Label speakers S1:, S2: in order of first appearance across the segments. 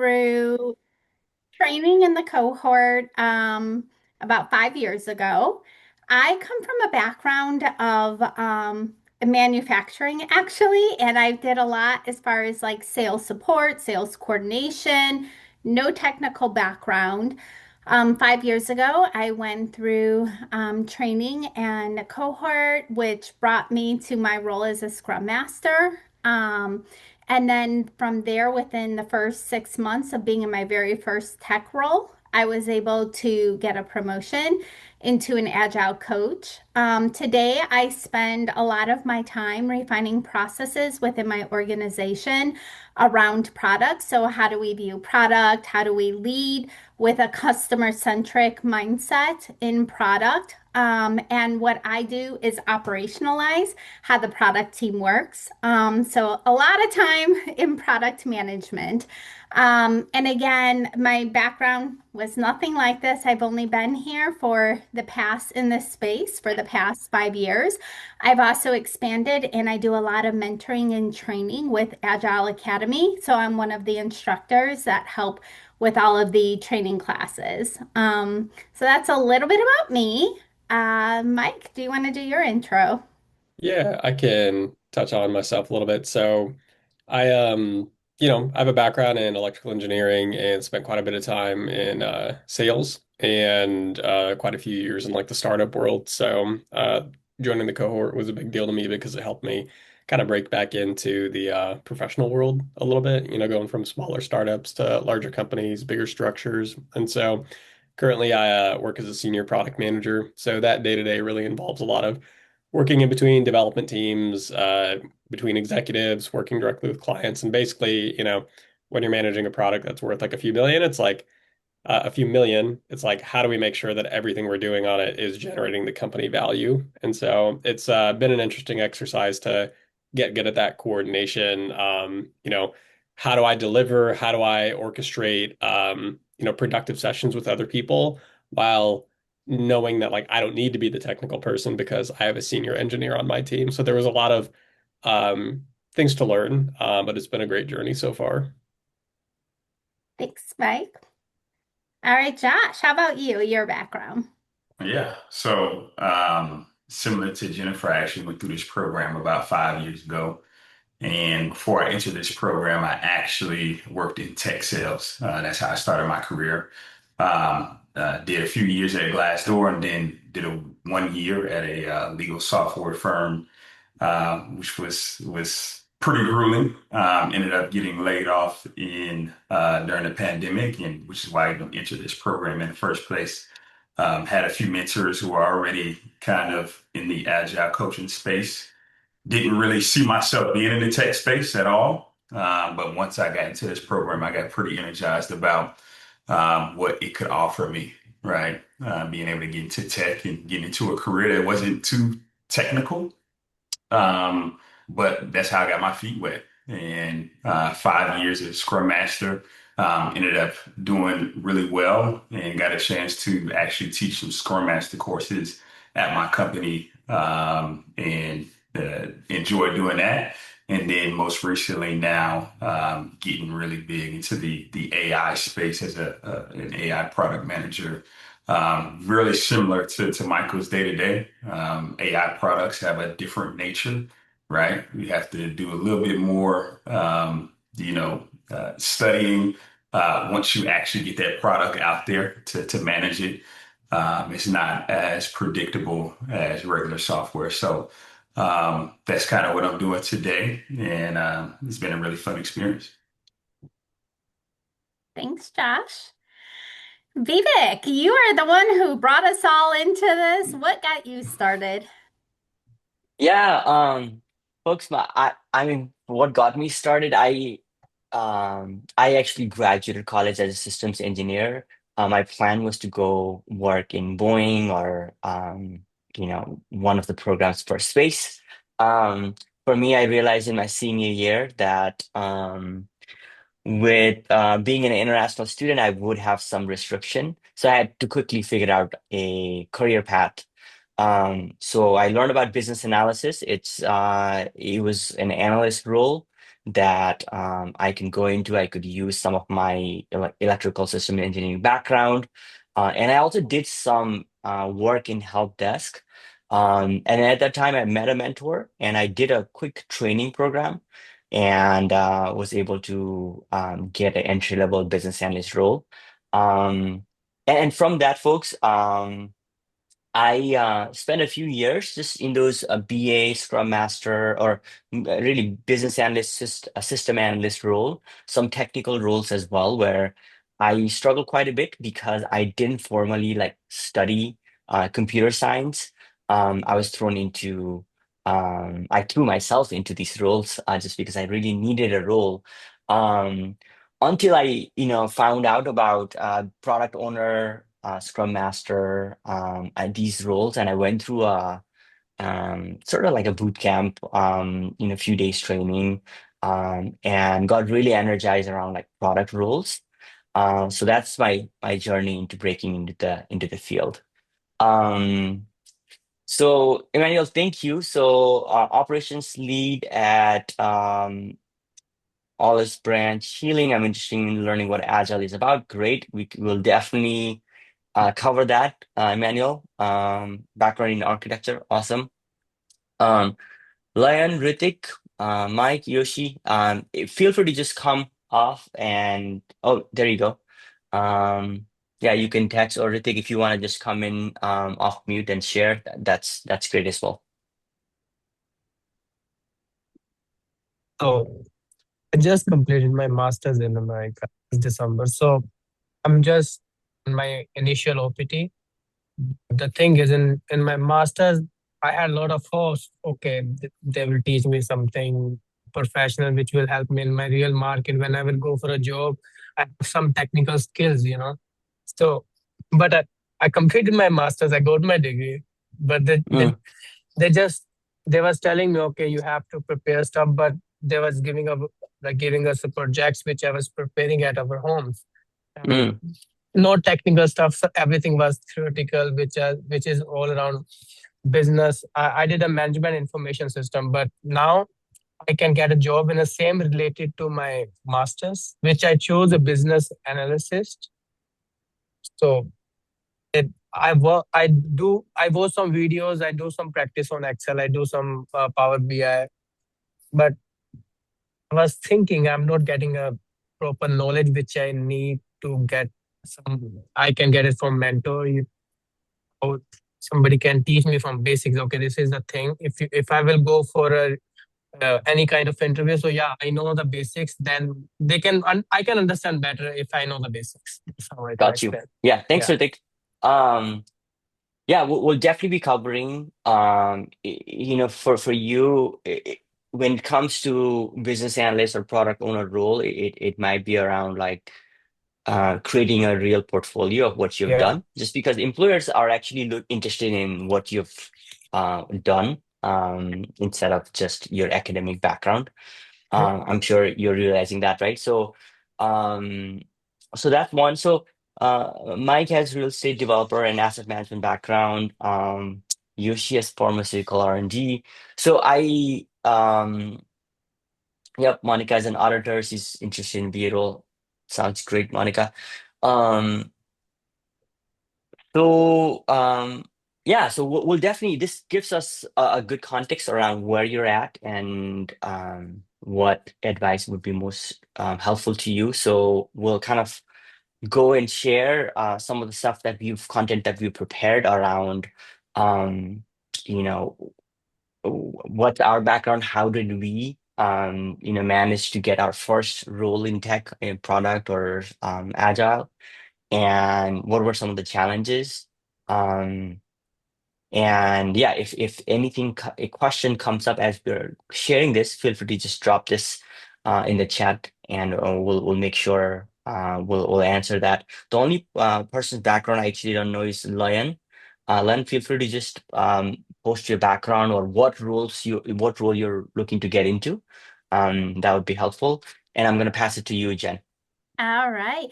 S1: through training in the cohort about 5 years ago. I come from a background of manufacturing, actually, and I did a lot as far as like sales support, sales coordination, no technical background. 5 years ago, I went through training and a cohort, which brought me to my role as a Scrum Master. And then from there, within the first 6 months of being in my very first tech role, I was able to get a promotion into an Agile coach. Today, I spend a lot of my time refining processes within my organization around product. So, how do we view product? How do we lead with a customer-centric mindset in product? And what I do is operationalize how the product team works. So a lot of time in product management. And again, my background was nothing like this. I've only been here for the past in this space for the past 5 years. I've also expanded and I do a lot of mentoring and training with Agile Academy. So I'm one of the instructors that help with all of the training classes. So that's a little bit about me. Mike, do you want to do your intro?
S2: Yeah, I can touch on myself a little bit. So I I have a background in electrical engineering and spent quite a bit of time in sales and quite a few years in like the startup world. So joining the cohort was a big deal to me because it helped me kind of break back into the professional world a little bit, going from smaller startups to larger companies, bigger structures. And so currently I work as a senior product manager. So that day to day really involves a lot of working in between development teams, between executives, working directly with clients, and basically, when you're managing a product that's worth like a few million, it's like a few million. It's like, how do we make sure that everything we're doing on it is generating the company value? And so it's been an interesting exercise to get good at that coordination. How do I deliver? How do I orchestrate, productive sessions with other people while knowing that like I don't need to be the technical person because I have a senior engineer on my team. So there was a lot of things to learn, but it's been a great journey so far.
S1: Thanks, Mike. All right, Josh, how about you? Your background.
S3: Yeah. Similar to Jennifer, I actually went through this program about 5 years ago. And before I entered this program, I actually worked in tech sales. That's how I started my career. Did a few years at Glassdoor and then did a 1 year at a legal software firm, which was pretty grueling. Ended up getting laid off in during the pandemic, and which is why I entered this program in the first place. Had a few mentors who are already kind of in the agile coaching space. Didn't really see myself being in the tech space at all. But once I got into this program, I got pretty energized about what it could offer me, right? Being able to get into tech and get into a career that wasn't too technical. Um, but that's how I got my feet wet. And 5 years as Scrum Master, ended up doing really well and got a chance to actually teach some Scrum Master courses at my company, and enjoy doing that. And then most recently now, getting really big into the AI space as an AI product manager. Really similar to Michael's day to day. AI products have a different nature, right? We have to do a little bit more, studying once you actually get that product out there to manage it. It's not as predictable as regular software. So that's kind of what I'm doing today. And it's been a really fun experience.
S1: Thanks, Josh. Vivek, you are the one who brought us all into this. What got you started?
S4: Yeah, folks, I mean, what got me started, I actually graduated college as a systems engineer. My plan was to go work in Boeing or one of the programs for space. For me, I realized in my senior year that with being an international student, I would have some restriction. So I had to quickly figure out a career path. So I learned about business analysis. It was an analyst role. that I can go into. I could use some of my electrical system engineering background. And I also did some work in help desk. And at that time, I met a mentor and I did a quick training program and was able to get an entry-level business analyst role. And from that, folks, I spent a few years just in those BA, Scrum Master, or really business analyst, system analyst role, some technical roles as well, where I struggled quite a bit because I didn't formally like study computer science. I was thrown into, I threw myself into these roles just because I really needed a role. Um, until I, found out about product owner, Scrum Master, at these roles, and I went through a sort of like a boot camp, in a few days training, and got really energized around like product roles. So that's my journey into breaking into the field. Um, so Emmanuel, thank you. So operations lead at Olive's branch healing. I'm interested in learning what Agile is about. Great. We will definitely cover that, Emmanuel. Background in architecture. Awesome. Um, Lion, Ritik, Mike, Yoshi, feel free to just come off and oh, there you go. Um, yeah, you can text or Ritik if you want to just come in off mute and share. That's great as well.
S5: So I just completed my master's in America this December. So I'm just in my initial OPT. The thing is, in my master's, I had a lot of hopes. Okay, they will teach me something professional which will help me in my real market when I will go for a job. I have some technical skills. So, but I completed my master's. I got my degree, but
S4: Mm,
S5: they just they was telling me, okay, you have to prepare stuff, but they was giving us the projects which I was preparing at our homes. And
S4: mm,
S5: no technical stuff. So everything was theoretical, which is all around business. I did a management information system, but now I can get a job in the same related to my masters, which I chose a business analyst. So I watch some videos, I do some practice on Excel, I do some Power BI, but I was thinking I'm not getting a proper knowledge which I need to get some. I can get it from mentor. Or somebody can teach me from basics. Okay, this is the thing. If I will go for a any kind of interview, so yeah, I know the basics. Then I can understand better if I know the basics. That's how I can
S4: got you.
S5: explain.
S4: Yeah, thanks,
S5: Yeah.
S4: Ritik. Um, Yeah, we'll definitely be covering, for you, when it comes to business analyst or product owner role, it might be around like creating a real portfolio of what you've
S5: Yeah.
S4: done, just because employers are actually interested in what you've done, instead of just your academic background.
S5: Yeah.
S4: I'm sure you're realizing that, right? Um, so that's one. So, Mike has real estate developer and asset management background. Yoshi has pharmaceutical R&D. So yep, Monica is an auditor. She's interested in BA role. Sounds great, Monica. Um, yeah, so we'll definitely, this gives us a good context around where you're at and what advice would be most helpful to you. So we'll kind of go and share some of the stuff that content that we've prepared around, um, you know, what's our background, how did we, manage to get our first role in tech, in product or agile, and what were some of the challenges. Um, and yeah, if anything, a question comes up as we're sharing this, feel free to just drop this in the chat, and we'll make sure we'll answer that. The only person's background I actually don't know is Lion. Lion, feel free to just post your background or what role you're looking to get into. That would be helpful. And I'm gonna pass it to you, Jen.
S1: All right.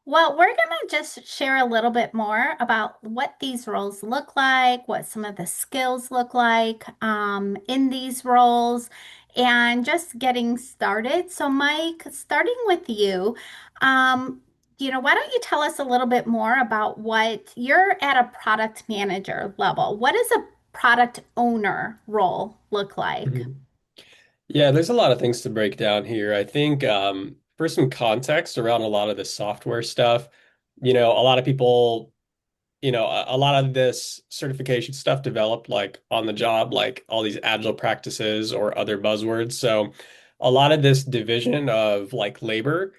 S1: Well, we're going to just share a little bit more about what these roles look like, what some of the skills look like in these roles, and just getting started. So, Mike, starting with you, um, why don't you tell us a little bit more about what you're at a product manager level? What does a product owner role look like?
S2: Mhm. Yeah, there's a lot of things to break down here. I think for some context around a lot of the software stuff, a lot of people a lot of this certification stuff developed like on the job, like all these agile practices or other buzzwords. So a lot of this division of like labor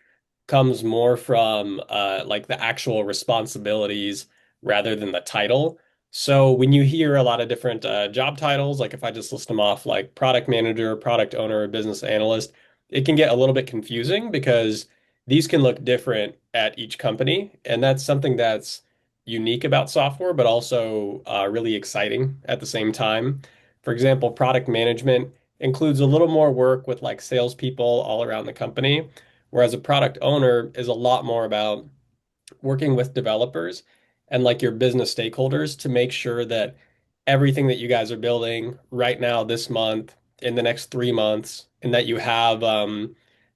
S2: comes more from like the actual responsibilities rather than the title. So when you hear a lot of different job titles, like if I just list them off, like product manager, product owner, business analyst, it can get a little bit confusing because these can look different at each company, and that's something that's unique about software, but also really exciting at the same time. For example, product management includes a little more work with like salespeople all around the company, whereas a product owner is a lot more about working with developers and like your business stakeholders to make sure that everything that you guys are building right now, this month, in the next 3 months, and that you have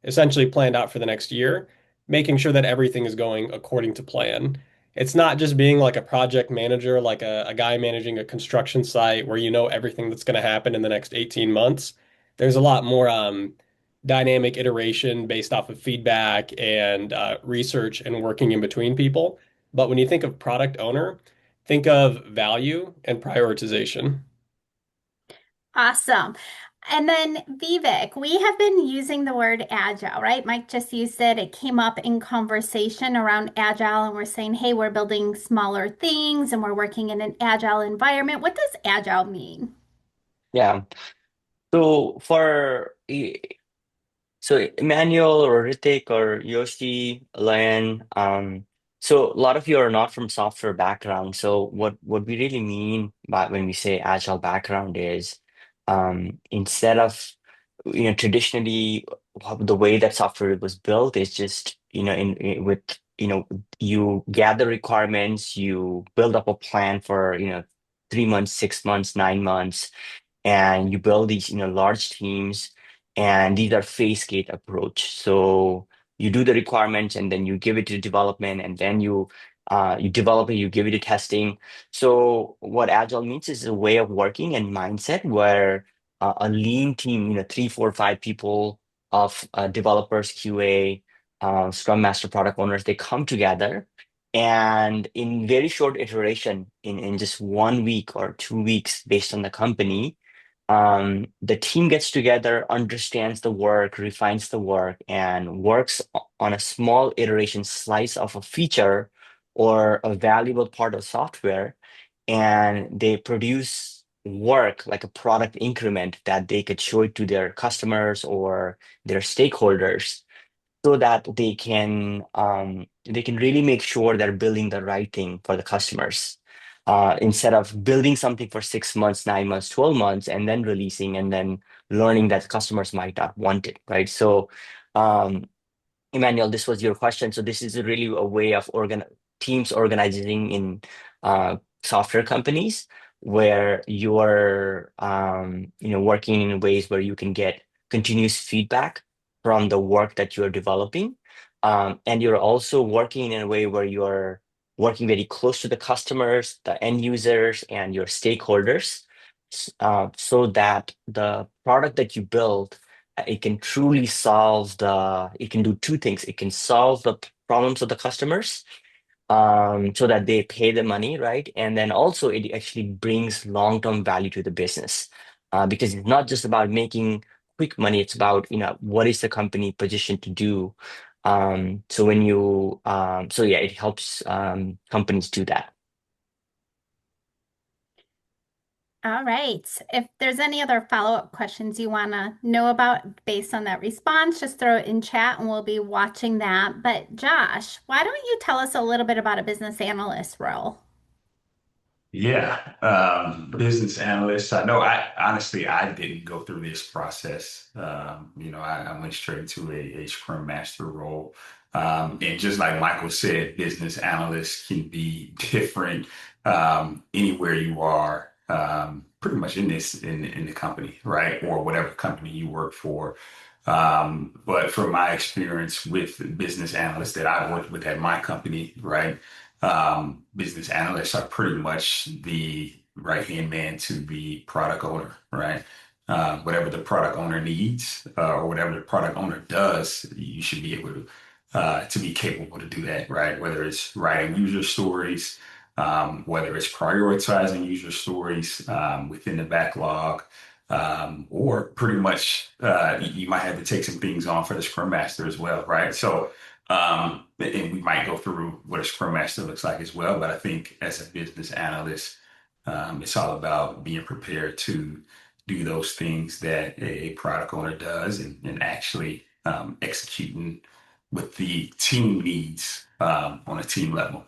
S2: essentially planned out for the next year, making sure that everything is going according to plan. It's not just being like a project manager, like a guy managing a construction site where you know everything that's going to happen in the next 18 months. There's a lot more dynamic iteration based off of feedback and research and working in between people. But when you think of product owner, think of value and prioritization.
S1: Awesome. And then Vivek, we have been using the word agile, right? Mike just used it. It came up in conversation around agile, and we're saying, hey, we're building smaller things and we're working in an agile environment. What does agile mean?
S4: Yeah. So so Emmanuel or Ritik or Yoshi, Len, so a lot of you are not from software background. So what we really mean by when we say agile background is instead of traditionally the way that software was built is just with you gather requirements, you build up a plan for 3 months, 6 months, 9 months, and you build these large teams, and these are phase gate approach. So you do the requirements and then you give it to development, and then you develop it, you give it to testing. So what agile means is a way of working and mindset where a lean team, 3, 4, 5 people of developers, QA, scrum master, product owners, they come together, and in very short iteration, in just 1 week or 2 weeks based on the company, the team gets together, understands the work, refines the work, and works on a small iteration slice of a feature or a valuable part of software, and they produce work like a product increment that they could show it to their customers or their stakeholders, so that they can really make sure they're building the right thing for the customers. Instead of building something for 6 months, 9 months, 12 months, and then releasing and then learning that customers might not want it, right? So um, Emmanuel, this was your question. So this is really a way of teams organizing in software companies where you're working in ways where you can get continuous feedback from the work that you're developing. And you're also working in a way where you're working very close to the customers, the end users, and your stakeholders, so that the product that you build, it can truly it can do two things. It can solve the problems of the customers, so that they pay the money, right? And then also it actually brings long-term value to the business, because it's not just about making quick money. It's about, what is the company positioned to do? So yeah, it helps companies do that.
S1: All right. If there's any other follow-up questions you want to know about based on that response, just throw it in chat and we'll be watching that. But Josh, why don't you tell us a little bit about a business analyst role?
S3: Yeah, business analyst. I know I honestly I didn't go through this process. I went straight to a Scrum Master role. And just like Michael said, business analysts can be different anywhere you are. pretty much in this in the company, right? Or whatever company you work for. But from my experience with business analysts that I worked with at my company, right? Business analysts are pretty much the right-hand man to the product owner, right? Whatever the product owner needs, or whatever the product owner does, you should be able to be capable to do that, right? Whether it's writing user stories, whether it's prioritizing user stories within the backlog, or pretty much you might have to take some things on for the Scrum Master as well, right? So, and we might go through what a Scrum Master looks like as well. But I think as a business analyst, it's all about being prepared to do those things that a product owner does and actually executing what the team needs on a team level.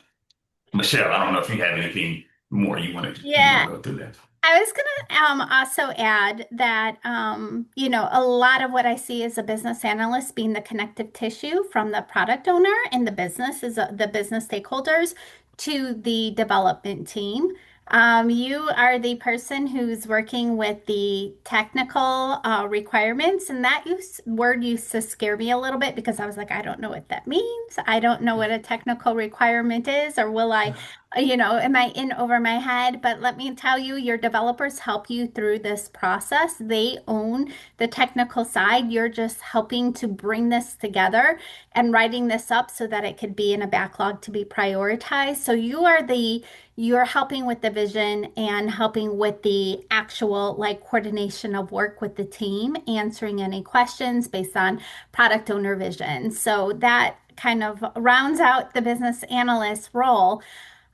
S3: Michelle, I don't know if you have anything more you want
S1: Yeah,
S3: to go through that.
S1: I was gonna also add that a lot of what I see as a business analyst being the connective tissue from the product owner and the business is the business stakeholders to the development team. You are the person who's working with the technical requirements, and that word used to scare me a little bit because I was like, I don't know what that means. I don't know what a technical requirement is, or will I am I in over my head? But let me tell you, your developers help you through this process. They own the technical side. You're just helping to bring this together and writing this up so that it could be in a backlog to be prioritized. So you're helping with the vision and helping with the actual like coordination of work with the team, answering any questions based on product owner vision. So that kind of rounds out the business analyst role.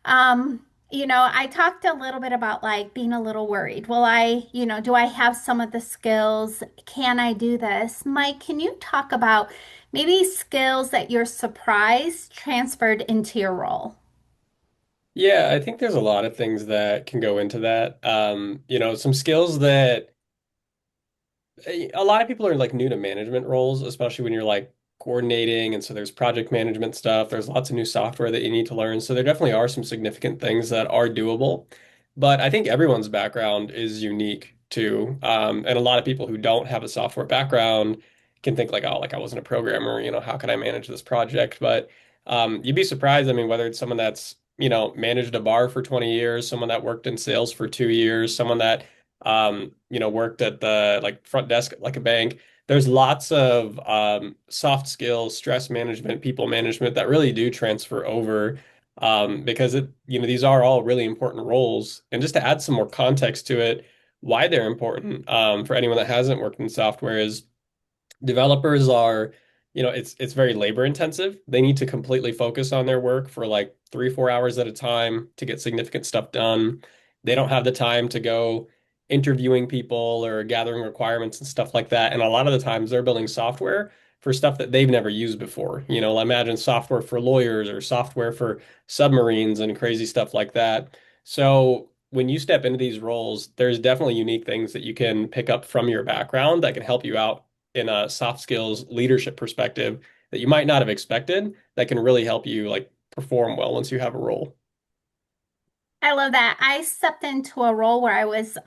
S1: I talked a little bit about like being a little worried. Do I have some of the skills? Can I do this? Mike, can you talk about maybe skills that you're surprised transferred into your role?
S2: Yeah, I think there's a lot of things that can go into that. Some skills that a lot of people are like new to management roles, especially when you're like coordinating. And so there's project management stuff. There's lots of new software that you need to learn. So there definitely are some significant things that are doable. But I think everyone's background is unique too. And a lot of people who don't have a software background can think like, oh, like I wasn't a programmer, how can I manage this project? But you'd be surprised. I mean, whether it's someone that's, managed a bar for 20 years, someone that worked in sales for 2 years, someone that worked at the like front desk at like a bank. There's lots of soft skills, stress management, people management that really do transfer over because these are all really important roles. And just to add some more context to it, why they're important for anyone that hasn't worked in software is developers are, it's very labor intensive. They need to completely focus on their work for like 3, 4 hours at a time to get significant stuff done. They don't have the time to go interviewing people or gathering requirements and stuff like that. And a lot of the times they're building software for stuff that they've never used before. Imagine software for lawyers or software for submarines and crazy stuff like that. So when you step into these roles, there's definitely unique things that you can pick up from your background that can help you out in a soft skills leadership perspective that you might not have expected that can really help you like perform well once you have a role.
S1: I love that. I stepped into a role where I was,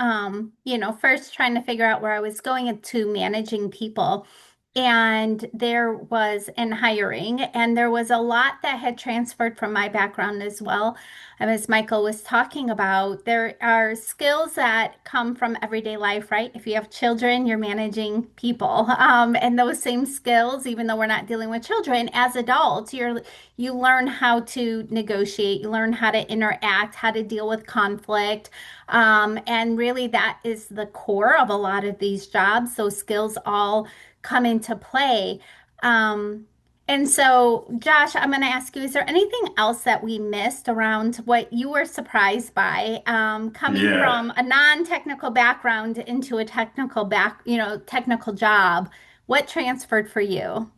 S1: first trying to figure out where I was going into managing people. And there was in hiring, and there was a lot that had transferred from my background as well. As Michael was talking about, there are skills that come from everyday life, right? If you have children, you're managing people. And those same skills, even though we're not dealing with children, as adults, you learn how to negotiate, you learn how to interact, how to deal with conflict. And really, that is the core of a lot of these jobs. Those skills all come into play. Um, and so, Josh, I'm going to ask you, is there anything else that we missed around what you were surprised by coming
S3: Yeah.
S1: from a non-technical background into a technical job? What transferred for you?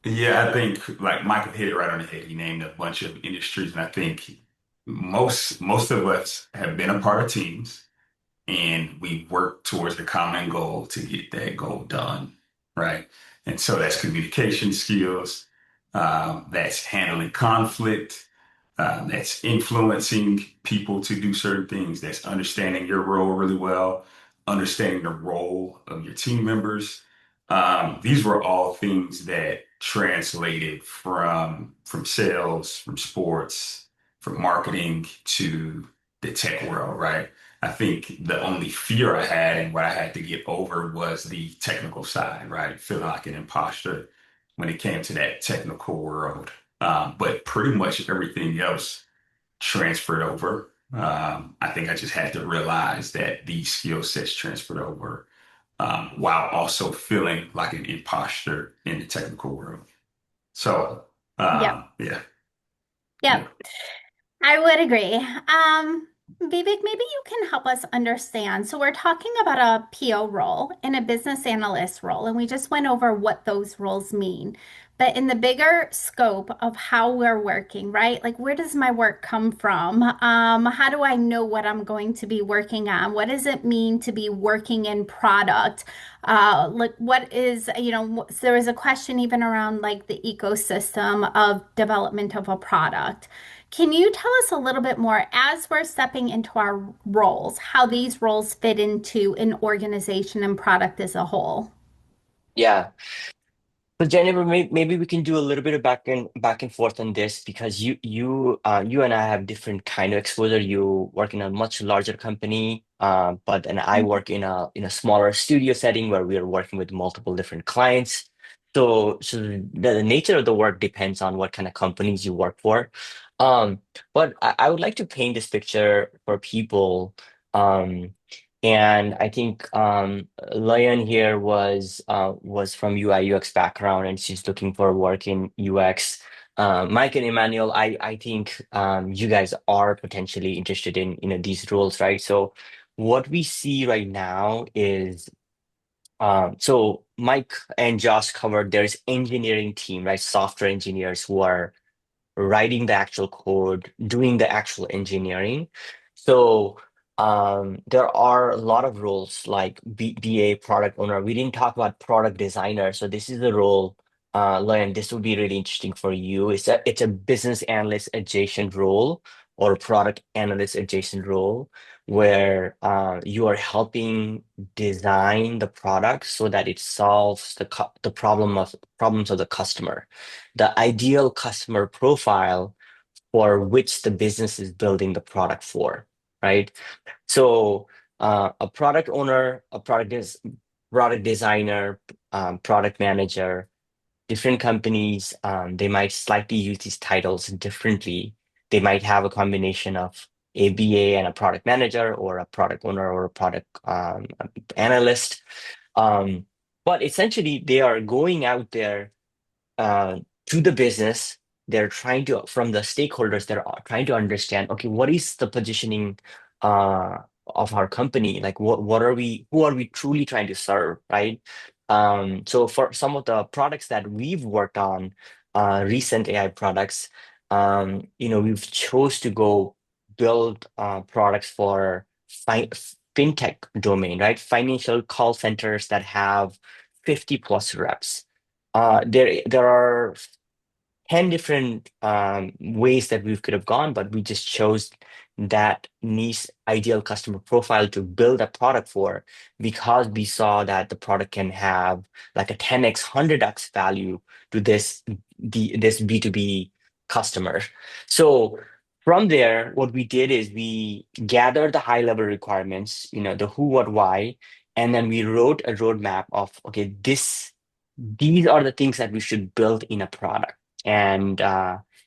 S3: Yeah, I think like Michael hit it right on the head. He named a bunch of industries, and I think most of us have been a part of teams and we work towards the common goal to get that goal done, right? And so that's communication skills, that's handling conflict, That's influencing people to do certain things, that's understanding your role really well, understanding the role of your team members. These were all things that translated from sales, from sports, from marketing to the tech world, right? I think the only fear I had and what I had to get over was the technical side, right? Feeling like an imposter when it came to that technical world. But pretty much everything else transferred over. I think I just had to realize that these skill sets transferred over while also feeling like an imposter in the technical world. So,
S1: Yep.
S3: yeah,
S1: Yep.
S3: yeah.
S1: I would agree. Vivek, maybe you can help us understand. So we're talking about a PO role and a business analyst role, and we just went over what those roles mean. But in the bigger scope of how we're working, right? Like, where does my work come from? How do I know what I'm going to be working on? What does it mean to be working in product? Like, what is, so there was a question even around like the ecosystem of development of a product. Can you tell us a little bit more as we're stepping into our roles, how these roles fit into an organization and product as a whole?
S4: Yeah. So Jennifer, maybe we can do a little bit of back and forth on this because you and I have different kind of exposure. You work in a much larger company, but then I work in a smaller studio setting where we are working with multiple different clients. So the nature of the work depends on what kind of companies you work for. Um, but I would like to paint this picture for people. Um, and I think Layan here was from UI UX background, and she's looking for work in UX. Mike and Emmanuel, I think you guys are potentially interested in these roles, right? So what we see right now is so Mike and Josh covered there's engineering team, right? Software engineers who are writing the actual code, doing the actual engineering. So there are a lot of roles like BA product owner. We didn't talk about product designer. So this is the role, Lauren, this would be really interesting for you. It's a business analyst adjacent role or product analyst adjacent role where you are helping design the product so that it solves the problems of the customer, the ideal customer profile for which the business is building the product for, right? So a product owner, product designer, product manager, different companies, they might slightly use these titles differently. They might have a combination of a BA and a product manager, or a product owner or a product analyst. Um, but essentially, they are going out there uh, to the business. They're trying to, from the stakeholders, they're trying to understand, okay, what is the positioning uh, of our company? Like, who are we truly trying to serve, right? So for some of the products that we've worked on, recent AI products, we've chose to go build products for fintech domain, right? Financial call centers that have 50 plus reps. There are 10 different ways that we could have gone, but we just chose that niche ideal customer profile to build a product for because we saw that the product can have like a 10x, 100x value to this B2B customer. So from there, what we did is we gathered the high level requirements, the who, what, why, and then we wrote a roadmap of, okay, these are the things that we should build in a product. And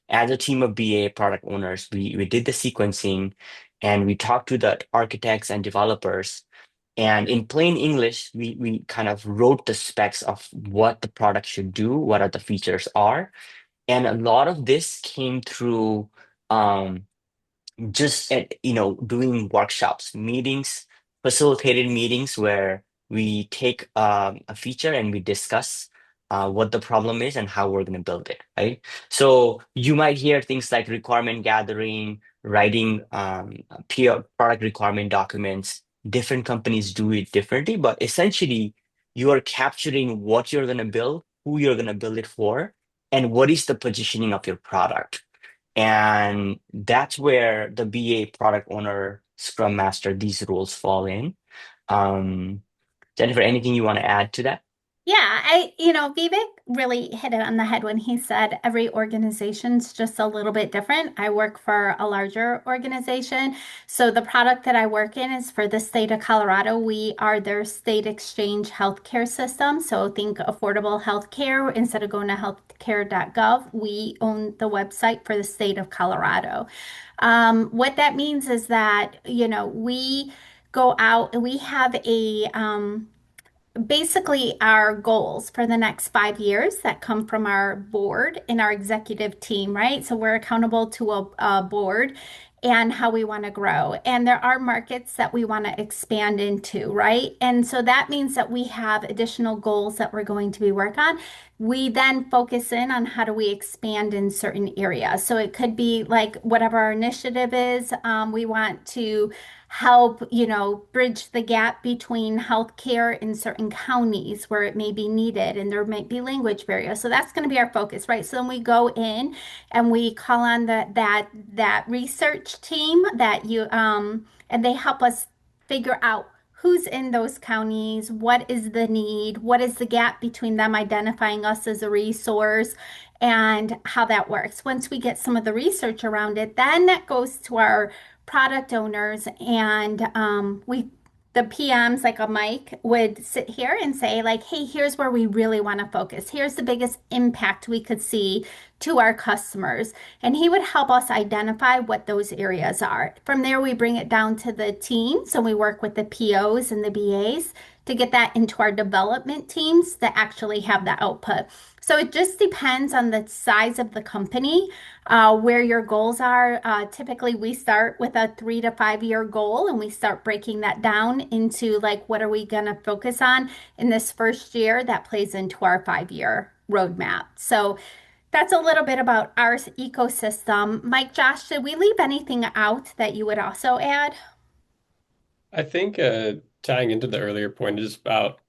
S4: as a team of BA product owners, we did the sequencing and we talked to the architects and developers. And in plain English, we kind of wrote the specs of what the product should do, what are the features are. And a lot of this came through um, just at doing workshops, meetings, facilitated meetings where we take a feature and we discuss what the problem is and how we're going to build it, right? So you might hear things like requirement gathering, writing product requirement documents. Different companies do it differently, but essentially you are capturing what you're going to build, who you're going to build it for, and what is the positioning of your product. And that's where the BA, product owner, Scrum Master, these roles fall in. Um, Jennifer, anything you want to add to that?
S1: Yeah, Vivek really hit it on the head when he said every organization's just a little bit different. I work for a larger organization. So the product that I work in is for the state of Colorado. We are their state exchange healthcare system. So think affordable healthcare. Instead of going to healthcare.gov, we own the website for the state of Colorado. What that means is that, we go out, we have basically our goals for the next 5 years that come from our board and our executive team, right? So we're accountable to a board and how we want to grow. And there are markets that we want to expand into, right? And so that means that we have additional goals that we're going to be work on. We then focus in on how do we expand in certain areas. So it could be like whatever our initiative is, we want to help, bridge the gap between healthcare in certain counties where it may be needed and there might be language barriers. So that's going to be our focus, right? So then we go in and we call on that research team and they help us figure out who's in those counties, what is the need, what is the gap between them identifying us as a resource, and how that works. Once we get some of the research around it, then that goes to our product owners and the PMs like a Mike would sit here and say like, hey, here's where we really want to focus. Here's the biggest impact we could see to our customers. And he would help us identify what those areas are. From there, we bring it down to the team. So we work with the POs and the BAs to get that into our development teams that actually have the output. So it just depends on the size of the company, where your goals are. Typically, we start with a 3 to 5 year goal and we start breaking that down into like, what are we going to focus on in this first year that plays into our 5 year roadmap. So that's a little bit about our ecosystem. Mike, Josh, did we leave anything out that you would also add?
S2: I think tying into the earlier point is about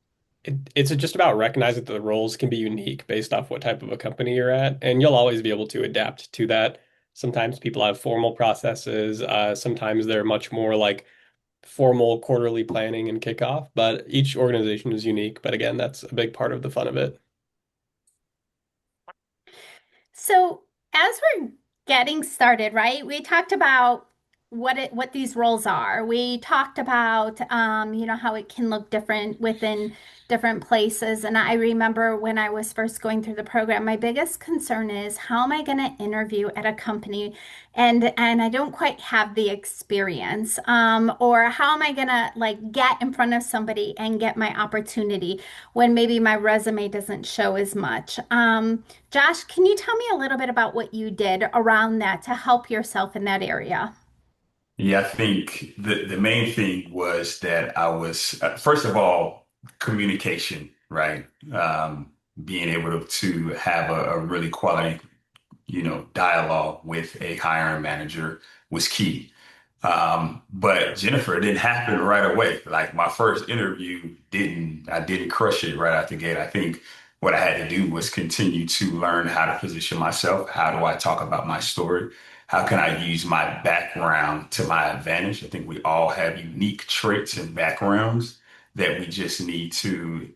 S2: it's just about recognizing that the roles can be unique based off what type of a company you're at, and you'll always be able to adapt to that. Sometimes people have formal processes, sometimes they're much more like formal quarterly planning and kickoff, but each organization is unique. But again, that's a big part of the fun of it.
S1: So, as we're getting started, right, we talked about what these roles are. We talked about how it can look different within different places. And I remember when I was first going through the program, my biggest concern is how am I going to interview at a company and I don't quite have the experience, or how am I going to like get in front of somebody and get my opportunity when maybe my resume doesn't show as much. Josh, can you tell me a little bit about what you did around that to help yourself in that area?
S3: Yeah, I think the main thing was that I was, first of all, communication, right? Being able to have a really quality, dialogue with a hiring manager was key. But Jennifer, it didn't happen right away. Like my first interview I didn't crush it right out the gate. I think what I had to do was continue to learn how to position myself. How do I talk about my story? How can I use my background to my advantage? I think we all have unique traits and backgrounds that we just need to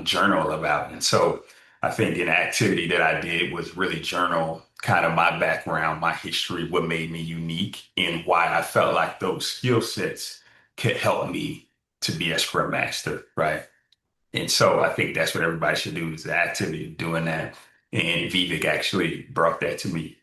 S3: journal about. And so I think an activity that I did was really journal kind of my background, my history, what made me unique, and why I felt like those skill sets could help me to be a scrum master, right? And so I think that's what everybody should do is the activity of doing that. And Vivek actually brought that to me.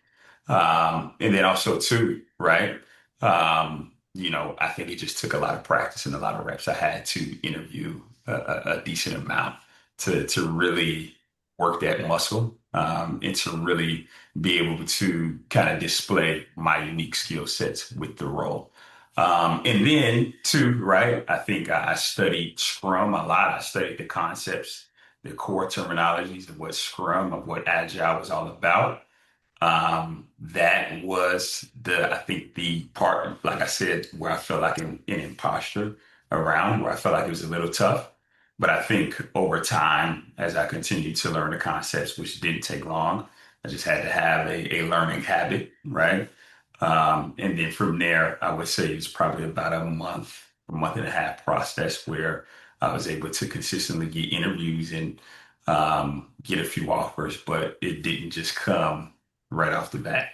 S3: And then also too, right? I think it just took a lot of practice and a lot of reps. I had to interview a decent amount to really work that muscle, and to really be able to kind of display my unique skill sets with the role. And then too, right? I think I studied Scrum a lot. I studied the concepts, the core terminologies of what Scrum, of what Agile was all about. That was I think the part, like I said, where I felt like an imposter around, where I felt like it was a little tough. But I think over time, as I continued to learn the concepts, which didn't take long, I just had to have a learning habit, right? And then from there, I would say it's probably about a month and a half process where I was able to consistently get interviews and get a few offers, but it didn't just come right off the bat.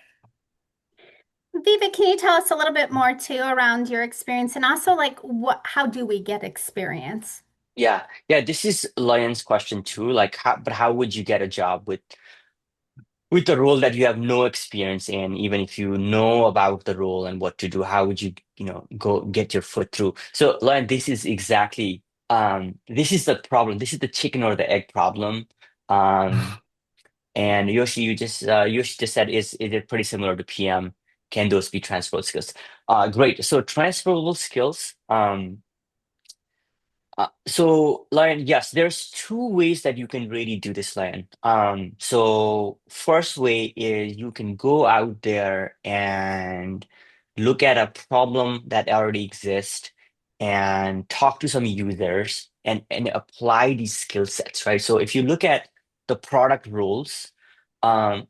S1: Viva, can you tell us a little bit more too around your experience and also like how do we get experience?
S4: Yeah, yeah. This is Lion's question too. Like, how would you get a job with the role that you have no experience in? Even if you know about the role and what to do, how would you, go get your foot through? So, Lion, this is exactly this is the problem. This is the chicken or the egg problem. Um, and Yoshi just said, is it pretty similar to PM? Can those be transferable skills? Great. So transferable skills. So, Lion, yes, there's two ways that you can really do this, Lion. So first way is you can go out there and look at a problem that already exists and talk to some users and apply these skill sets, right? So if you look at the product roles, um,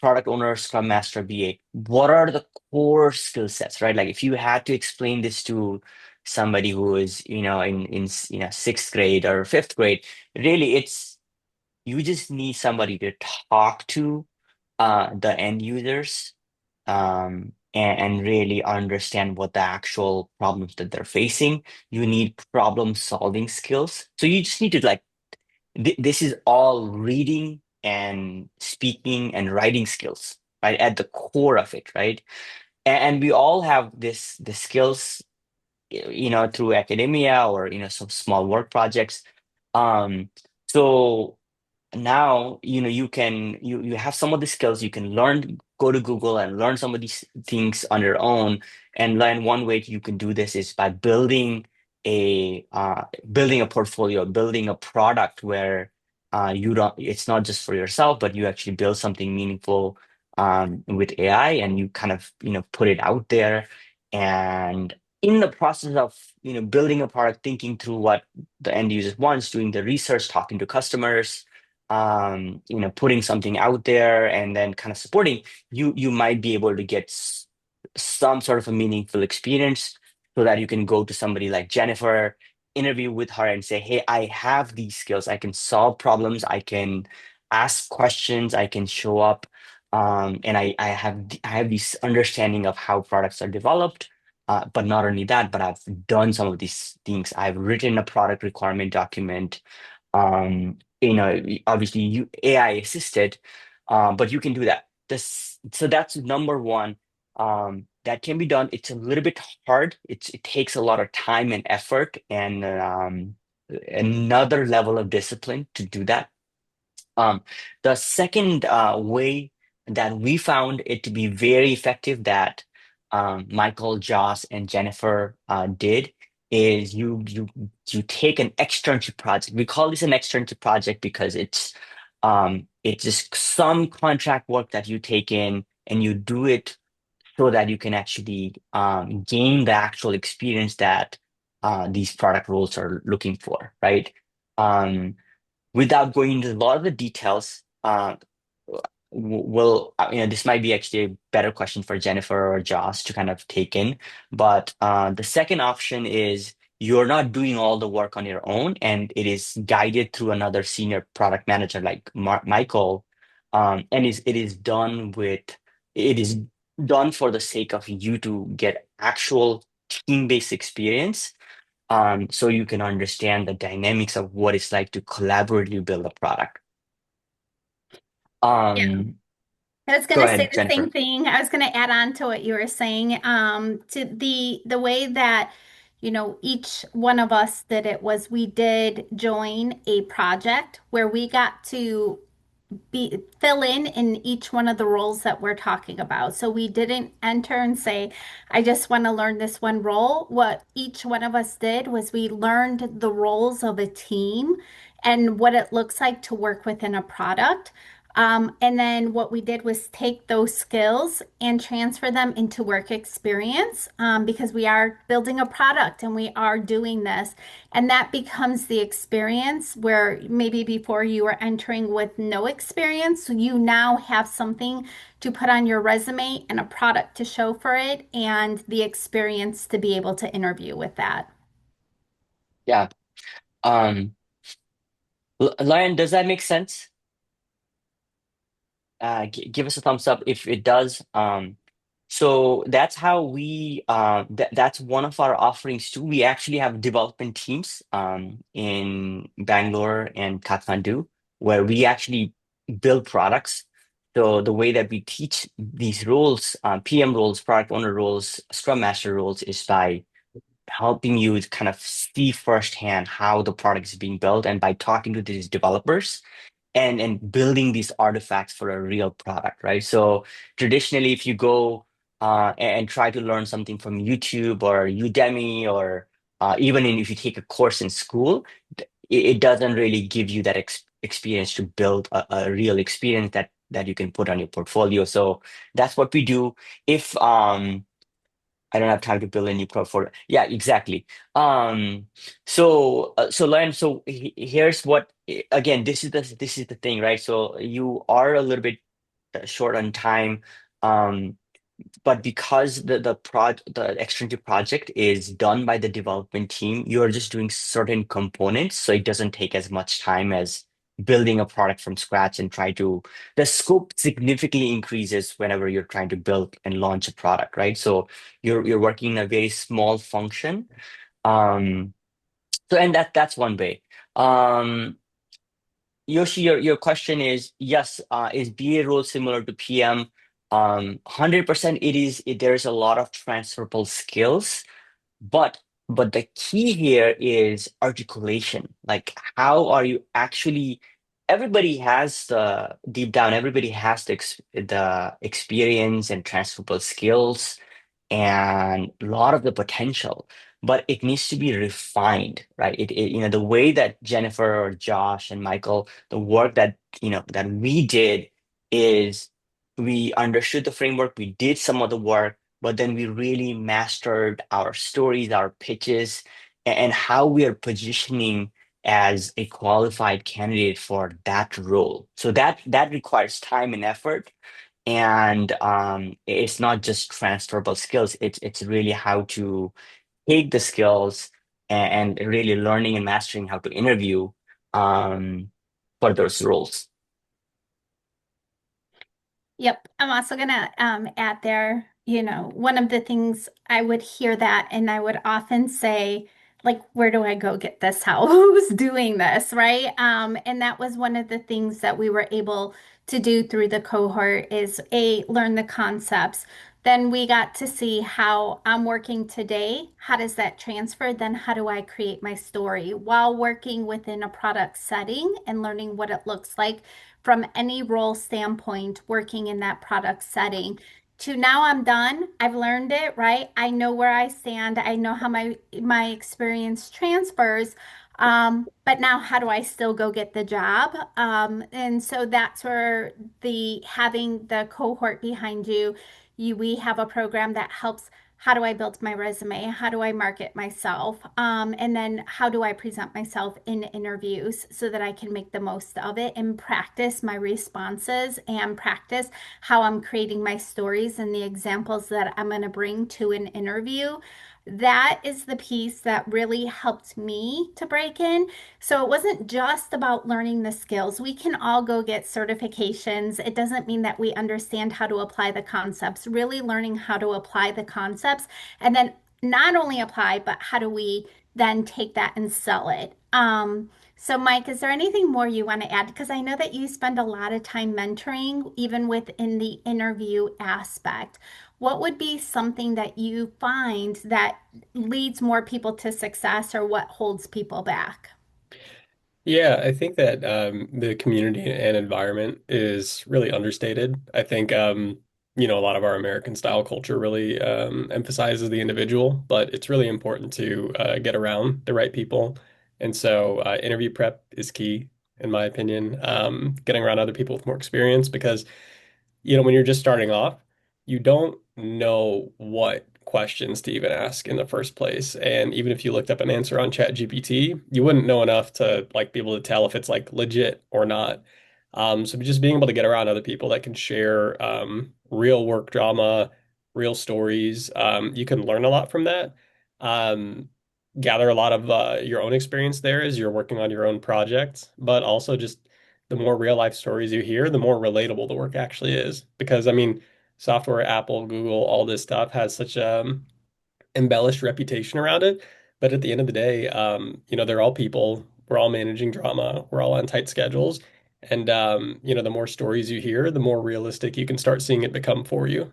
S4: product owner, Scrum Master, BA, what are the core skill sets, right? Like if you had to explain this to somebody who is in sixth grade or fifth grade, really it's you just need somebody to talk to the end users, and really understand what the actual problems that they're facing. You need problem solving skills, so you just need to like this is all reading and speaking and writing skills, right, at the core of it, right? And we all have the skills, through academia or some small work projects. Um, so now you have some of the skills you can learn, go to Google and learn some of these things on your own. And learn one way you can do this is by building a portfolio, building a product where you don't it's not just for yourself, but you actually build something meaningful with AI, and you kind of put it out there. And in the process of building a product, thinking through what the end user wants, doing the research, talking to customers, putting something out there, and then kind of supporting, you might be able to get some sort of a meaningful experience, so that you can go to somebody like Jennifer, interview with her and say, hey, I have these skills, I can solve problems, I can ask questions, I can show up, and I have this understanding of how products are developed. But not only that, but I've done some of these things. I've written a product requirement document. Obviously you AI assisted, but you can do that. So that's number one. That can be done. It's a little bit hard. It takes a lot of time and effort and another level of discipline to do that. The second way that we found it to be very effective, that Michael, Joss, and Jennifer did, is you take an externship project. We call this an externship project because it's just some contract work that you take in and you do it so that you can actually gain the actual experience that these product roles are looking for, right? Um, Without going into a lot of the details, this might be actually a better question for Jennifer or Josh to kind of take in. But the second option is you're not doing all the work on your own, and it is guided through another senior product manager like Michael, and it is done for the sake of you to get actual team-based experience, so you can understand the dynamics of what it's like to collaboratively build a product.
S1: Yeah.
S4: Um,
S1: I was going
S4: Go
S1: to say
S4: ahead,
S1: the same
S4: Jennifer.
S1: thing. I was going to add on to what you were saying. To the way that, each one of us did it was we did join a project where we got to fill in each one of the roles that we're talking about. So we didn't enter and say, I just want to learn this one role. What each one of us did was we learned the roles of a team and what it looks like to work within a product. And then what we did was take those skills and transfer them into work experience because we are building a product and we are doing this. And that becomes the experience where maybe before you were entering with no experience, you now have something to put on your resume and a product to show for it and the experience to be able to interview with that.
S4: Yeah. Um, Lion, does that make sense? Give us a thumbs up if it does. So that's how that's one of our offerings too. We actually have development teams in Bangalore and Kathmandu where we actually build products. So the way that we teach these roles, PM roles, product owner roles, Scrum Master roles, is by helping you kind of see firsthand how the product is being built and by talking to these developers and building these artifacts for a real product, right? So traditionally, if you go and try to learn something from YouTube or Udemy or if you take a course in school, it doesn't really give you that experience to build a real experience that you can put on your portfolio. So that's what we do. If I don't have time to build a new portfolio. Yeah, exactly. Um, so Lauren, here's what again, this is the thing, right? So you are a little bit short on time. Um, but because the extrinsic project is done by the development team, you're just doing certain components, so it doesn't take as much time as building a product from scratch and try to the scope significantly increases whenever you're trying to build and launch a product, right? So you're working in a very small function. Um, and that's one way. Um, Yoshi, your question is yes, is BA role similar to PM? 100% it is. There's a lot of transferable skills, but the key here is articulation. Like, how are you actually? Everybody has the deep down. Everybody has the experience and transferable skills and a lot of the potential, but it needs to be refined, right? The way that Jennifer or Josh and Michael, the work that that we did is we understood the framework, we did some of the work, but then we really mastered our stories, our pitches, and how we are positioning as a qualified candidate for that role. So that requires time and effort, and it's not just transferable skills. It's really how to take the skills and really learning and mastering how to interview um, for those roles.
S1: Yep. I'm also gonna add there, one of the things I would hear that and I would often say, like, where do I go get this help? Who's doing this, right? And that was one of the things that we were able to do through the cohort is learn the concepts. Then we got to see how I'm working today. How does that transfer? Then how do I create my story while working within a product setting and learning what it looks like from any role standpoint, working in that product setting. To now I'm done. I've learned it, right? I know where I stand. I know how my experience transfers. But now how do I still go get the job? And so that's where the having the cohort behind you we have a program that helps how do I build my resume? How do I market myself? And then how do I present myself in interviews so that I can make the most of it and practice my responses and practice how I'm creating my stories and the examples that I'm going to bring to an interview. That is the piece that really helped me to break in. So it wasn't just about learning the skills. We can all go get certifications. It doesn't mean that we understand how to apply the concepts, really learning how to apply the concepts and then not only apply, but how do we then take that and sell it? So Mike, is there anything more you want to add? Because I know that you spend a lot of time mentoring, even within the interview aspect. What would be something that you find that leads more people to success or what holds people back?
S2: Yeah, I think that the community and environment is really understated. I think a lot of our American style culture really emphasizes the individual, but it's really important to get around the right people. And so interview prep is key. in my opinion, getting around other people with more experience because when you're just starting off, you don't know what questions to even ask in the first place. And even if you looked up an answer on ChatGPT, you wouldn't know enough to like be able to tell if it's like legit or not. So just being able to get around other people that can share real work drama, real stories, you can learn a lot from that. Um, Gather a lot of your own experience there as you're working on your own projects, but also just the more real life stories you hear, the more relatable the work actually is. Because I mean, software, Apple, Google, all this stuff has such a embellished reputation around it. But at the end of the day, they're all people. We're all managing drama. We're all on tight schedules. And the more stories you hear, the more realistic you can start seeing it become for you.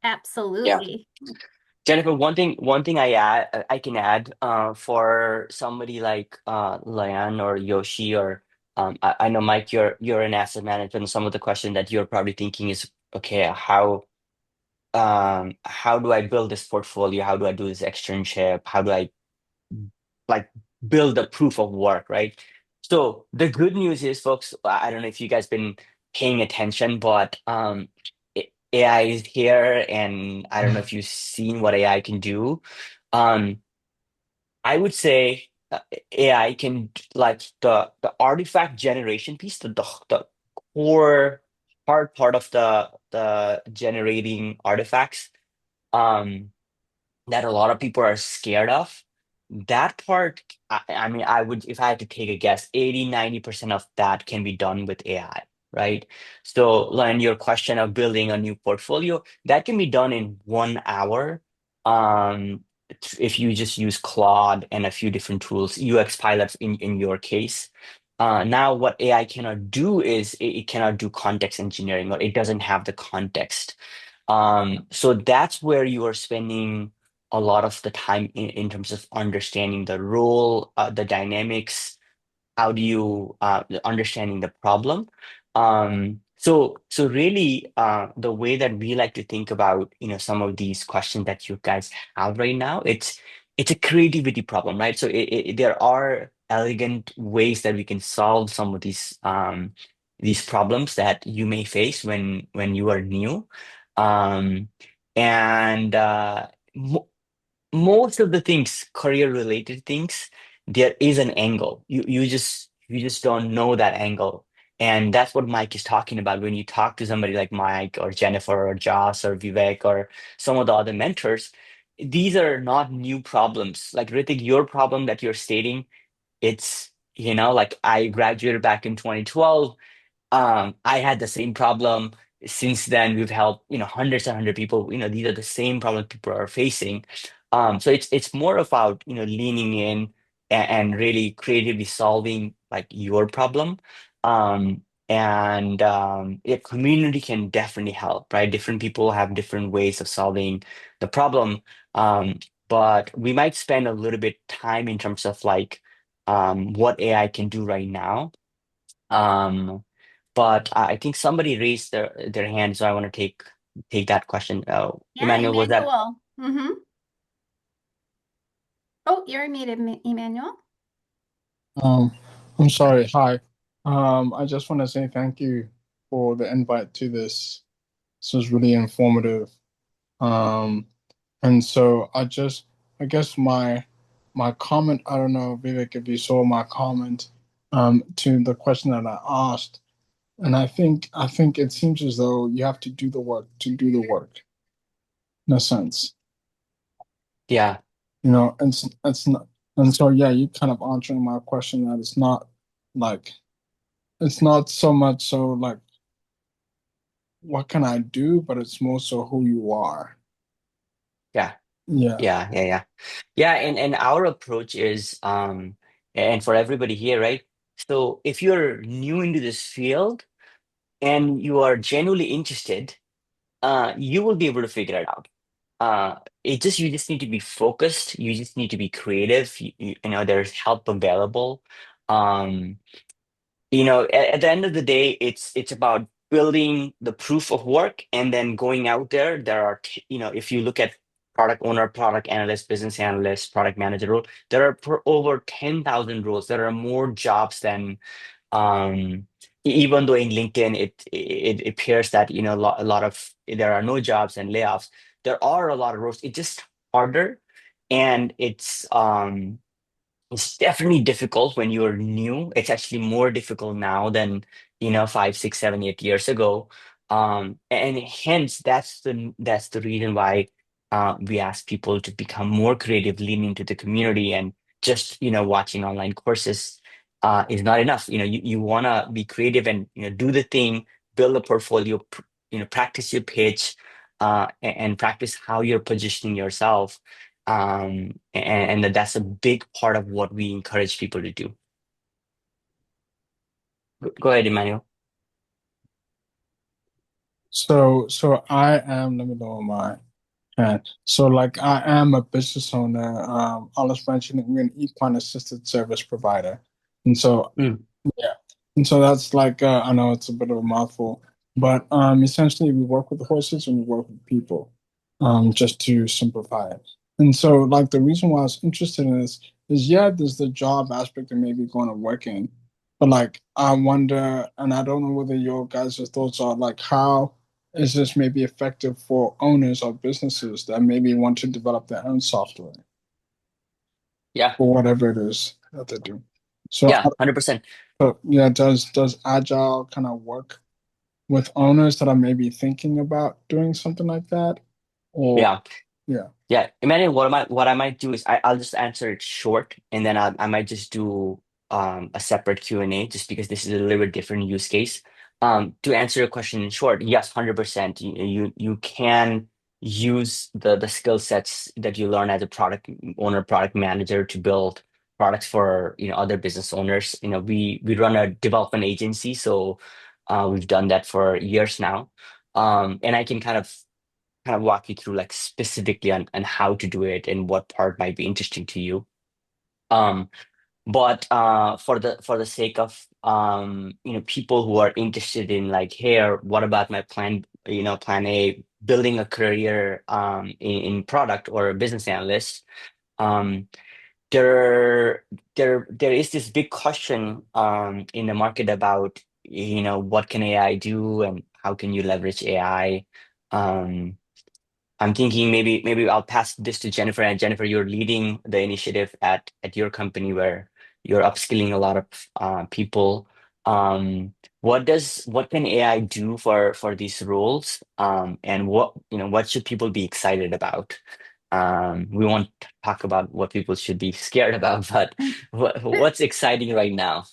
S4: Yeah.
S1: Absolutely.
S4: Jennifer, one thing I can add for somebody like Layan or Yoshi or I know Mike, you're in asset management. And some of the question that you're probably thinking is, okay, how do I build this portfolio? How do I do this externship? How do I like build a proof of work, right? So the good news is, folks, I don't know if you guys been paying attention, but AI is here, and I don't know if you've seen what AI can do. Um, I would say AI can like the artifact generation piece, the core hard part of the generating artifacts. Um, that a lot of people are scared of. That part, I mean, I would, if I had to take a guess, 80-90% of that can be done with AI, right? So, Len, your question of building a new portfolio, that can be done in 1 hour. If you just use Claude and a few different tools, UX pilots in your case. Now, what AI cannot do is it cannot do context engineering, or it doesn't have the context. So that's where you are spending a lot of the time in terms of understanding the role, the dynamics, how do you understanding the problem. So really the way that we like to think about some of these questions that you guys have right now, it's a creativity problem, right? So there are elegant ways that we can solve some of these problems that you may face when you are new. um, and most of the things, career related things, there is an angle. You just don't know that angle. And that's what Mike is talking about when you talk to somebody like Mike or Jennifer or Josh or Vivek or some of the other mentors. These are not new problems. Like Ritik, your problem that you're stating, it's like I graduated back in 2012. I had the same problem. Since then, we've helped, hundreds and hundred people. These are the same problems people are facing. So it's more about, leaning in and really creatively solving like your problem. And a community can definitely help, right? Different people have different ways of solving the problem. Um, but we might spend a little bit time in terms of like what AI can do right now. Um, but I think somebody raised their hand, so I want to take that question.
S1: Yeah,
S4: Emmanuel, was that?
S1: Emmanuel. Oh, you're muted, Emmanuel.
S6: Um, I'm sorry. Hi. I just want to say thank you for the invite to this. This was really informative. Um, and so I guess my comment, I don't know, Vivek, if you saw my comment, to the question that I asked, and I think it seems as though you have to do the work to do the work, in a sense,
S4: Yeah,
S6: it's not, and so yeah, you kind of answering my question that it's not like it's not so much so like what can I do, but it's more so who you are.
S4: yeah,
S6: Yeah.
S4: yeah. And our approach is, and for everybody here, right? So if you're new into this field and you are genuinely interested, you will be able to figure it out. You just need to be focused. You just need to be creative. There's help available. Um, at the end of the day, it's about building the proof of work and then going out there. If you look at product owner, product analyst, business analyst, product manager role. There are over 10,000 roles. There are more jobs than even though in LinkedIn it appears that a lot of there are no jobs and layoffs. There are a lot of roles. It's just harder, and it's definitely difficult when you're new. It's actually more difficult now than 5, 6, 7, 8 years ago. And hence that's the reason why we ask people to become more creative, lean into the community, and just watching online courses is not enough. You want to be creative and do the thing, build a portfolio, practice your pitch, and practice how you're positioning yourself, and that's a big part of what we encourage people to do. Go ahead, Emmanuel.
S6: So I am, let me know my hand. So like I am a business owner. I was mentioning we're an equine assisted service provider. And so
S4: Mm,
S6: yeah. And so that's like I know it's a bit of a mouthful, but essentially we work with horses and we work with people. Just to simplify it. And so like the reason why I was interested in this is yeah, there's the job aspect of maybe going to work in. But like I wonder, and I don't know whether your guys' thoughts are like how is this maybe effective for owners of businesses that maybe want to develop their own software
S4: yeah,
S6: or whatever it is that they do. So,
S4: yeah, 100%.
S6: yeah, does Agile kind of work with owners that are maybe thinking about doing something like that? Or
S4: Yeah.
S6: yeah.
S4: Yeah, Emmanuel, what I might do is I'll just answer it short, and then I might just do a separate Q&A, just because this is a little bit different use case. To answer your question in short, yes, 100%. You can use the skill sets that you learn as a product owner, product manager to build products for other business owners. We run a development agency, so we've done that for years now. And I can kind of walk you through like specifically on how to do it and what part might be interesting to you. Um, but for the sake of people who are interested in like, hey, what about my plan A, building a career in product or a business analyst. Um, there there is this big question in the market about what can AI do and how can you leverage AI. Um, I'm thinking maybe I'll pass this to Jennifer. And Jennifer, you're leading the initiative at your company where you're upskilling a lot of people. What can AI do for these roles? And what should people be excited about? We won't talk about what people should be scared about, but what's exciting right now?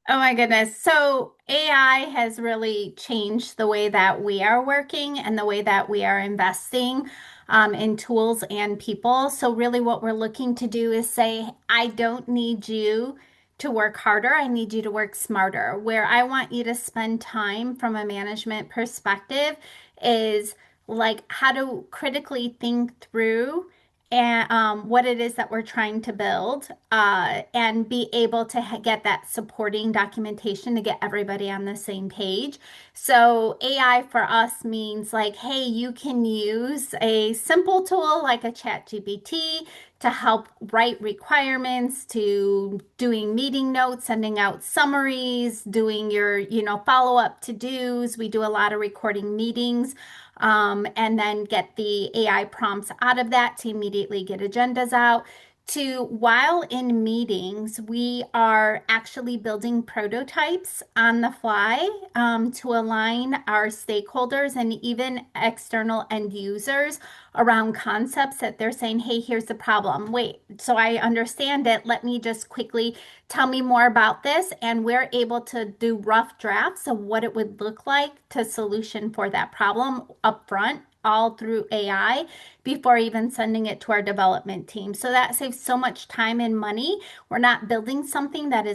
S1: Oh my goodness. So AI has really changed the way that we are working and the way that we are investing in tools and people. So really what we're looking to do is say, I don't need you to work harder. I need you to work smarter. Where I want you to spend time from a management perspective is like how to critically think through and what it is that we're trying to build, and be able to get that supporting documentation to get everybody on the same page. So AI for us means like, hey, you can use a simple tool like a ChatGPT to help write requirements, to doing meeting notes, sending out summaries, doing your, follow-up to-dos. We do a lot of recording meetings, and then get the AI prompts out of that to immediately get agendas out. To while in meetings, we are actually building prototypes on the fly, to align our stakeholders and even external end users around concepts that they're saying, hey, here's the problem. Wait, so I understand it. Let me just quickly tell me more about this. And we're able to do rough drafts of what it would look like to solution for that problem upfront, all through AI before even sending it to our development team. So that saves so much time and money. We're not building something that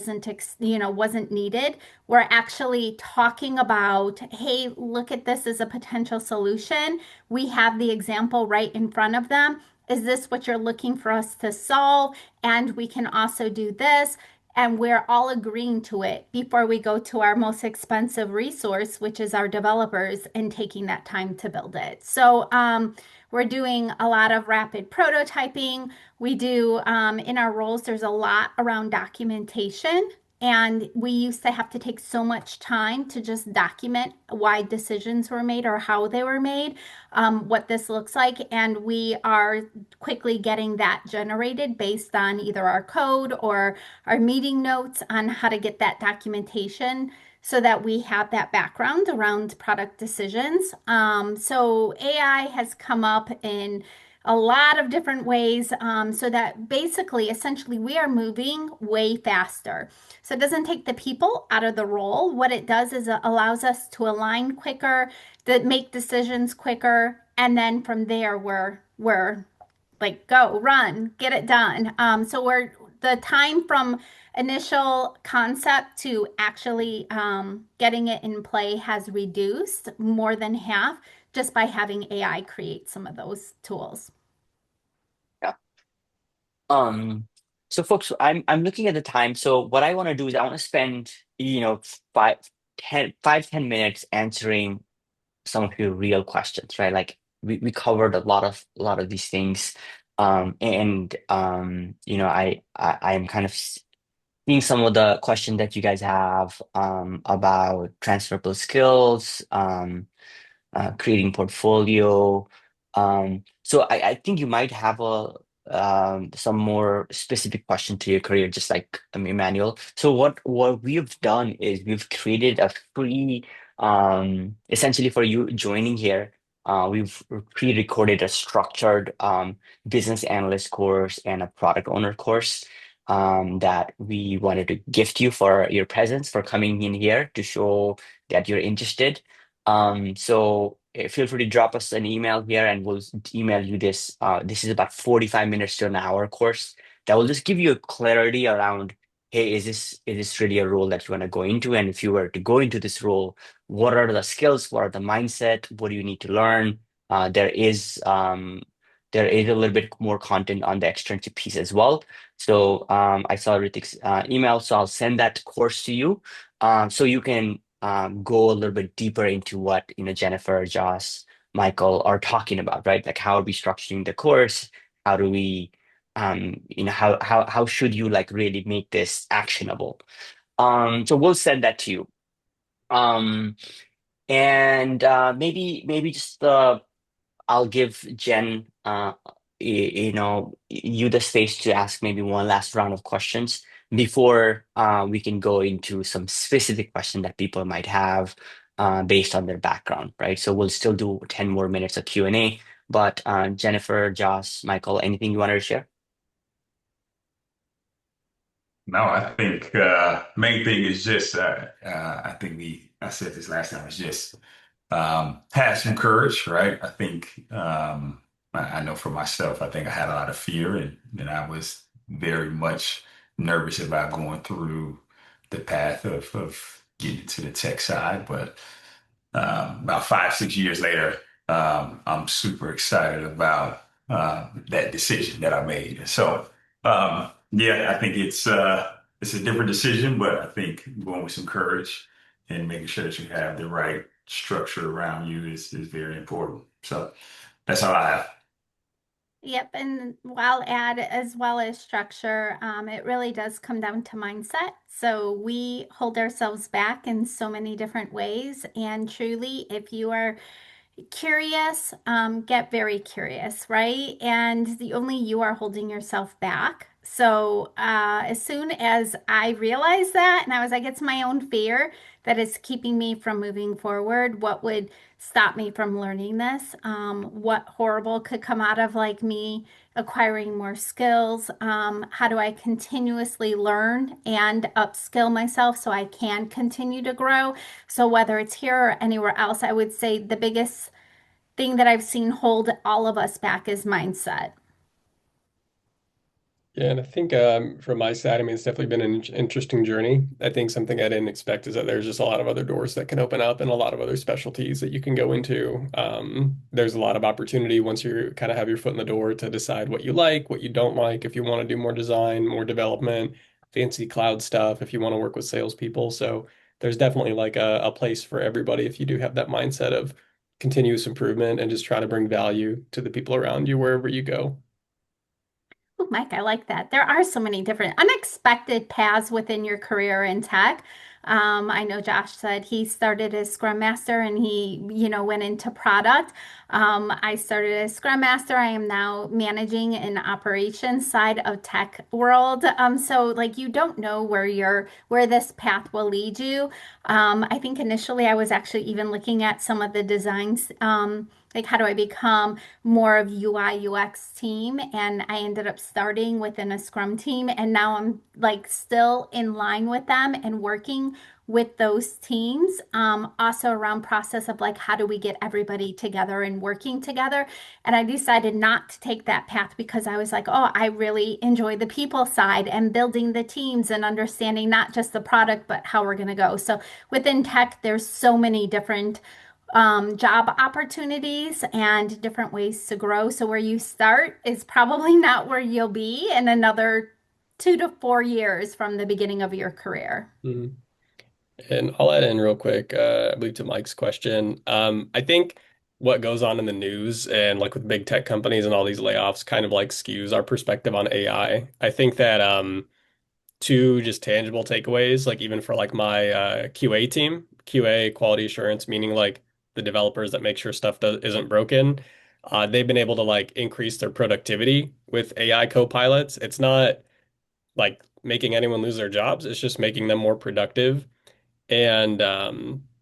S1: wasn't needed. We're actually talking about, hey, look at this as a potential solution. We have the example right in front of them. Is this what you're looking for us to solve? And we can also do this. and we're all agreeing to it before we go to our most expensive resource, which is our developers, and taking that time to build it. So we're doing a lot of rapid prototyping. We do in our roles, there's a lot around documentation. And we used to have to take so much time to just document why decisions were made or how they were made, what this looks like. And we are quickly getting that generated based on either our code or our meeting notes on how to get that documentation so that we have that background around product decisions. So AI has come up in a lot of different ways so that basically, essentially, we are moving way faster. So it doesn't take the people out of the role. What it does is it allows us to align quicker, to make decisions quicker, and then from there we're like go, run, get it done. So we're the time from initial concept to actually getting it in play has reduced more than half just by having AI create some of those tools.
S4: Yeah. Um, so folks, I'm looking at the time. So what I want to do is I want to spend, 5, 10 minutes answering some of your real questions, right? Like we covered a lot of these things. And I'm kind of seeing some of the questions that you guys have about transferable skills, creating portfolio. So I think you might have some more specific question to your career, just like Emmanuel. So what we've done is we've created a free, essentially for you joining here. We've pre-recorded a structured business analyst course and a product owner course that we wanted to gift you for your presence, for coming in here to show that you're interested. So feel free to drop us an email here and we'll email you this. This is about 45 minutes to an hour course that will just give you a clarity around, hey, is this really a role that you want to go into? And if you were to go into this role, what are the skills? What are the mindset? What do you need to learn? There is a little bit more content on the externship piece as well. So I saw Ritik's email, so I'll send that course to you, so you can go a little bit deeper into what Jennifer, Joss, Michael are talking about, right? Like how are we structuring the course? How do we, how should you like really make this actionable? So we'll send that to you. Um, and maybe just I'll give Jen, you the space to ask maybe one last round of questions before we can go into some specific question that people might have based on their background, right? So we'll still do 10 more minutes of Q&A, but Jennifer, Josh, Michael, anything you wanted to share?
S3: No, I think main thing is just I think I said this last time, is just have some courage, right? I think I know for myself, I think I had a lot of fear and I was very much nervous about going through the path of getting to the tech side. But about 5, 6 years later, I'm super excited about that decision that I made. So yeah, I think it's a different decision, but I think going with some courage and making sure that you have the right structure around you is very important. So that's all I have.
S1: Yep, and I'll add as well as structure, it really does come down to mindset. So we hold ourselves back in so many different ways. And truly, if you are curious, get very curious, right? And the only you are holding yourself back. So as soon as I realized that, and I was like, it's my own fear that is keeping me from moving forward. What would stop me from learning this? What horrible could come out of like me acquiring more skills? How do I continuously learn and upskill myself so I can continue to grow? So whether it's here or anywhere else, I would say the biggest thing that I've seen hold all of us back is mindset.
S2: Yeah, and I think from my side, I mean, it's definitely been an interesting journey. I think something I didn't expect is that there's just a lot of other doors that can open up and a lot of other specialties that you can go into. There's a lot of opportunity once you kind of have your foot in the door to decide what you like, what you don't like, if you want to do more design, more development. fancy cloud stuff, if you want to work with salespeople. So there's definitely like a place for everybody if you do have that mindset of continuous improvement and just try to bring value to the people around you wherever you go.
S1: Oh, Mike, I like that. There are so many different unexpected paths within your career in tech. I know Josh said he started as Scrum Master and he went into product. I started as Scrum Master. I am now managing an operations side of tech world. So like you don't know where this path will lead you. I think initially I was actually even looking at some of the designs, like how do I become more of UI UX team, and I ended up starting within a Scrum team, and now I'm like still in line with them and working with those teams, also around process of like how do we get everybody together and working together. And I decided not to take that path because I was like, oh, I really enjoy the people side and building the teams and understanding not just the product but how we're going to go. So within tech there's so many different job opportunities and different ways to grow. So where you start is probably not where you'll be in another 2 to 4 years from the beginning of your career.
S2: Mhm. And I'll add in real quick, I believe to Mike's question. I think what goes on in the news and like with big tech companies and all these layoffs kind of like skews our perspective on AI. I think that two just tangible takeaways, like even for like my QA team, QA quality assurance, meaning like the developers that make sure stuff isn't broken. They've been able to like increase their productivity with AI co-pilots. It's not like making anyone lose their jobs, it's just making them more productive. And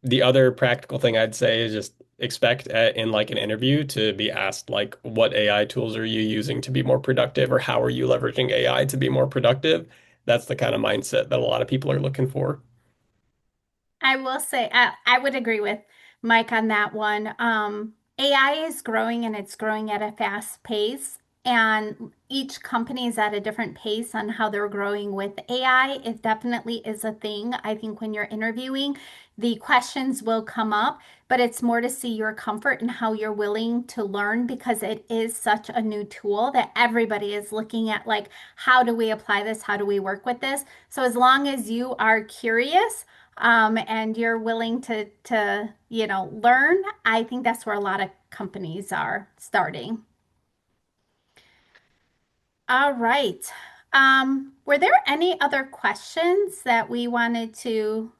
S2: the other practical thing I'd say is just expect in like an interview to be asked like what AI tools are you using to be more productive or how are you leveraging AI to be more productive? That's the kind of mindset that a lot of people are looking for.
S1: I will say, I would agree with Mike on that one. AI is growing and it's growing at a fast pace, and each company is at a different pace on how they're growing with AI. It definitely is a thing. I think when you're interviewing, the questions will come up, but it's more to see your comfort and how you're willing to learn because it is such a new tool that everybody is looking at, like, how do we apply this? How do we work with this? So as long as you are curious, and you're willing to learn, I think that's where a lot of companies are starting. All right. Were there any other questions that we wanted to